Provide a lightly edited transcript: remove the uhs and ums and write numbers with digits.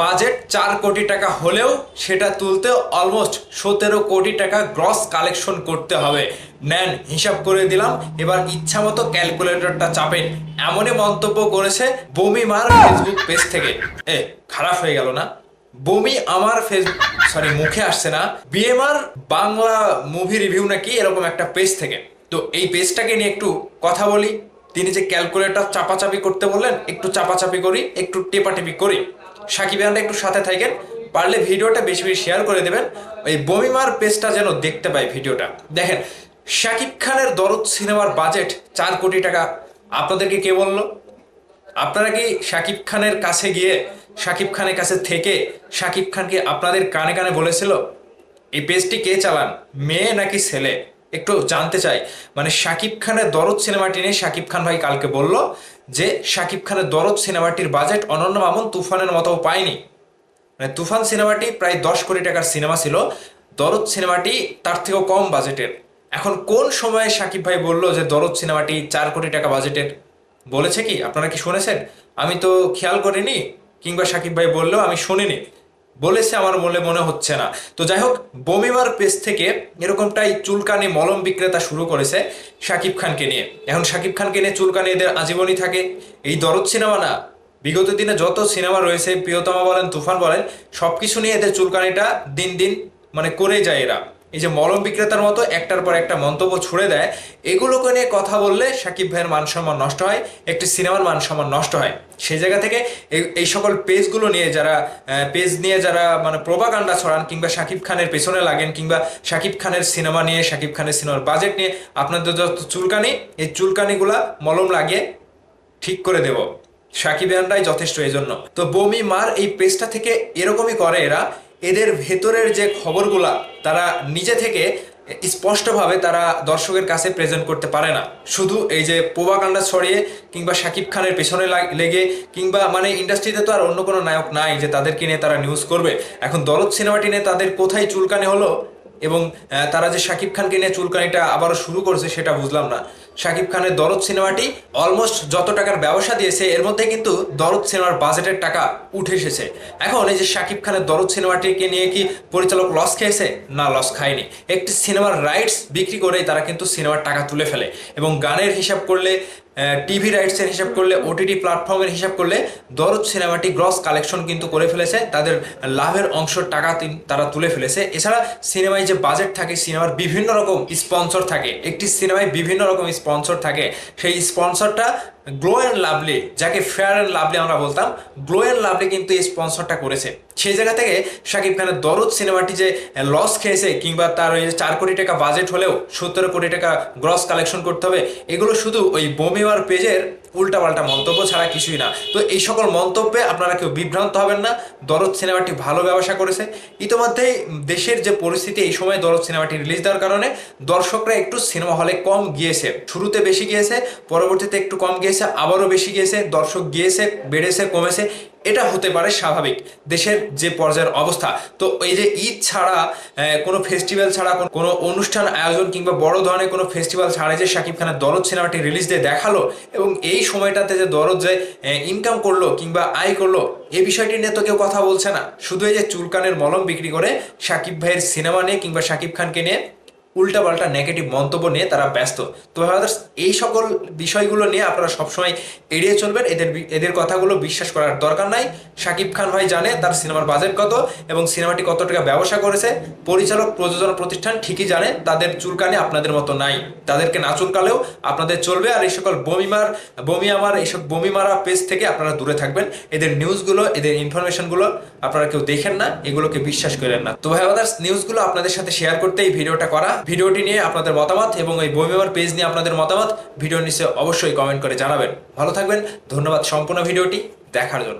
Budget 4 কোটি টাকা হলেও সেটা তুলতে অলমোস্ট 17 কোটি টাকা গ্রস কালেকশন করতে হবে। নেন হিসাব করে দিলাম, এবার ইচ্ছা মতো ক্যালকুলেটরটা চাপেন। এমনই মন্তব্য করেছে বমি মার ফেসবুক পেজ থেকে। খারাপ হয়ে গেল না? বমি আমার ফেসবুক, সরি মুখে আসছে না, বিএমআর বাংলা মুভি রিভিউ নাকি এরকম একটা পেজ থেকে। তো এই পেজটাকে নিয়ে একটু কথা বলি। তিনি যে ক্যালকুলেটর চাপাচাপি করতে বললেন, একটু চাপাচাপি করি, একটু টেপাটেপি করি। সাকিব ভাইয়ানরা একটু সাথে থাকেন, পারলে ভিডিওটা বেশি বেশি শেয়ার করে দেবেন, ওই বমিমার পেজটা যেন দেখতে পাই ভিডিওটা। দেখেন, শাকিব খানের দরদ সিনেমার বাজেট 4 কোটি টাকা। আপনাদেরকে কে বললো? আপনারা কি শাকিব খানের কাছে গিয়ে, শাকিব খানের কাছে থেকে শাকিব খানকে আপনাদের কানে কানে বলেছিল? এই পেজটি কে চালান, মেয়ে নাকি ছেলে? একটু জানতে চাই। মানে শাকিব খানের দরদ সিনেমাটি নিয়ে শাকিব খান ভাই কালকে বলল যে শাকিব খানের দরদ সিনেমাটির বাজেট অনন্য মামুন তুফানের মতো পায়নি। মানে তুফান সিনেমাটি প্রায় 10 কোটি টাকার সিনেমা ছিল, দরদ সিনেমাটি তার থেকেও কম বাজেটের। এখন কোন সময়ে শাকিব ভাই বলল যে দরদ সিনেমাটি 4 কোটি টাকা বাজেটের? বলেছে কি? আপনারা কি শুনেছেন? আমি তো খেয়াল করিনি, কিংবা শাকিব ভাই বললেও আমি শুনিনি। বলেছে আমার মনে হচ্ছে না। তো যাই হোক, বমিমার পেজ থেকে এরকমটাই চুলকানি মলম বিক্রেতা শুরু করেছে শাকিব খানকে নিয়ে। এখন শাকিব খানকে নিয়ে চুলকানি এদের আজীবনই থাকে। এই দরদ সিনেমা না, বিগত দিনে যত সিনেমা রয়েছে, প্রিয়তমা বলেন, তুফান বলেন, সবকিছু নিয়ে এদের চুলকানিটা দিন দিন মানে করে যায় এরা। এই যে মলম বিক্রেতার মতো একটার পর একটা মন্তব্য ছুড়ে দেয়, এগুলোকে নিয়ে কথা বললে শাকিব ভাইয়ের মান সম্মান নষ্ট হয়, একটি সিনেমার মান সম্মান নষ্ট হয়। সেই জায়গা থেকে এই সকল পেজগুলো নিয়ে যারা যারা মানে প্রোপাগান্ডা ছড়ান, কিংবা শাকিব খানের পেছনে লাগেন, কিংবা শাকিব খানের সিনেমা নিয়ে, শাকিব খানের সিনেমার বাজেট নিয়ে আপনাদের যত চুলকানি, এই চুলকানিগুলা মলম লাগিয়ে ঠিক করে দেব। সাকিবিয়ানরাই যথেষ্ট এই জন্য। তো বমি মার এই পেজটা থেকে এরকমই করে এরা। এদের ভেতরের যে খবরগুলা তারা নিজে থেকে স্পষ্টভাবে তারা দর্শকের কাছে প্রেজেন্ট করতে পারে না। শুধু এই যে প্রোপাগান্ডা ছড়িয়ে, কিংবা শাকিব খানের পেছনে লেগে, কিংবা মানে ইন্ডাস্ট্রিতে তো আর অন্য কোনো নায়ক নাই যে তাদেরকে নিয়ে তারা নিউজ করবে। এখন দরদ সিনেমাটি নিয়ে তাদের কোথায় চুলকানি হলো, এবং তারা যে শাকিব খানকে নিয়ে চুলকানিটা আবারও শুরু করছে সেটা বুঝলাম না। শাকিব খানের দরদ সিনেমাটি অলমোস্ট যত টাকার ব্যবসা দিয়েছে, এর মধ্যে কিন্তু দরদ সিনেমার বাজেটের টাকা উঠে এসেছে। এখন এই যে শাকিব খানের দরদ সিনেমাটিকে নিয়ে কি পরিচালক লস খেয়েছে? না, লস খায়নি। একটি সিনেমার রাইটস বিক্রি করেই তারা কিন্তু সিনেমার টাকা তুলে ফেলে। এবং গানের হিসাব করলে, টিভি রাইটসের হিসাব করলে, ওটিটি প্ল্যাটফর্মের হিসাব করলে দরদ সিনেমাটি গ্রস কালেকশন কিন্তু করে ফেলেছে, তাদের লাভের অংশের টাকা তারা তুলে ফেলেছে। এছাড়া সিনেমায় যে বাজেট থাকে, সিনেমার বিভিন্ন রকম স্পন্সর থাকে, একটি সিনেমায় বিভিন্ন রকম স্পন্সর থাকে। সেই স্পন্সরটা গ্লো অ্যান্ড লাভলি, যাকে ফেয়ার অ্যান্ড লাভলি আমরা বলতাম, গ্লো অ্যান্ড লাভলি কিন্তু এই স্পন্সরটা করেছে। সেই জায়গা থেকে শাকিব খানের দরদ সিনেমাটি যে লস খেয়েছে, কিংবা তার ওই 4 কোটি টাকা বাজেট হলেও 17 কোটি টাকা গ্রস কালেকশন করতে হবে, এগুলো শুধু ওই বমিমার পেজের উল্টাপাল্টা মন্তব্য ছাড়া কিছুই না। তো এই সকল মন্তব্যে আপনারা কেউ বিভ্রান্ত হবেন না। দরদ সিনেমাটি ভালো ব্যবসা করেছে। ইতিমধ্যেই দেশের যে পরিস্থিতি, এই সময় দরদ সিনেমাটি রিলিজ দেওয়ার কারণে দর্শকরা একটু সিনেমা হলে কম গিয়েছে। শুরুতে বেশি গিয়েছে, পরবর্তীতে একটু কম গিয়েছে, আবারও বেশি গিয়েছে। দর্শক গিয়েছে, বেড়েছে, কমেছে, এটা হতে পারে স্বাভাবিক, দেশের যে পর্যায়ের অবস্থা। তো এই যে ঈদ ছাড়া, কোনো ফেস্টিভ্যাল ছাড়া, কোনো অনুষ্ঠান আয়োজন, কিংবা বড় ধরনের কোনো ফেস্টিভ্যাল ছাড়া যে শাকিব খানের দরদ সিনেমাটি রিলিজ দিয়ে দেখালো, এবং এই সময়টাতে যে দরদ যে ইনকাম করলো কিংবা আয় করলো, এই বিষয়টি নিয়ে তো কেউ কথা বলছে না। শুধু এই যে চুলকানের মলম বিক্রি করে শাকিব ভাইয়ের সিনেমা নিয়ে, কিংবা শাকিব খানকে নিয়ে উল্টাপাল্টা নেগেটিভ মন্তব্য নিয়ে তারা ব্যস্ত। তো এই সকল বিষয়গুলো নিয়ে আপনারা সবসময় এড়িয়ে চলবেন। এদের কথাগুলো বিশ্বাস করার দরকার নাই। শাকিব খান ভাই জানে তার সিনেমার বাজেট কত, এবং সিনেমাটি কত টাকা ব্যবসা করেছে। পরিচালক, প্রযোজনা প্রতিষ্ঠান ঠিকই জানে, তাদের চুলকানি আপনাদের মতো নাই। তাদেরকে না চুলকালেও আপনাদের চলবে। আর এই সকল এইসব বমিমারা পেজ থেকে আপনারা দূরে থাকবেন। এদের নিউজগুলো, এদের ইনফরমেশনগুলো আপনারা কেউ দেখেন না, এগুলোকে বিশ্বাস করেন না। তো ভাই আদার্স নিউজগুলো আপনাদের সাথে শেয়ার করতে এই ভিডিওটা করা। ভিডিওটি নিয়ে আপনাদের মতামত এবং এই বমিমার পেজ নিয়ে আপনাদের মতামত ভিডিওর নিচে অবশ্যই কমেন্ট করে জানাবেন। ভালো থাকবেন। ধন্যবাদ সম্পূর্ণ ভিডিওটি দেখার জন্য।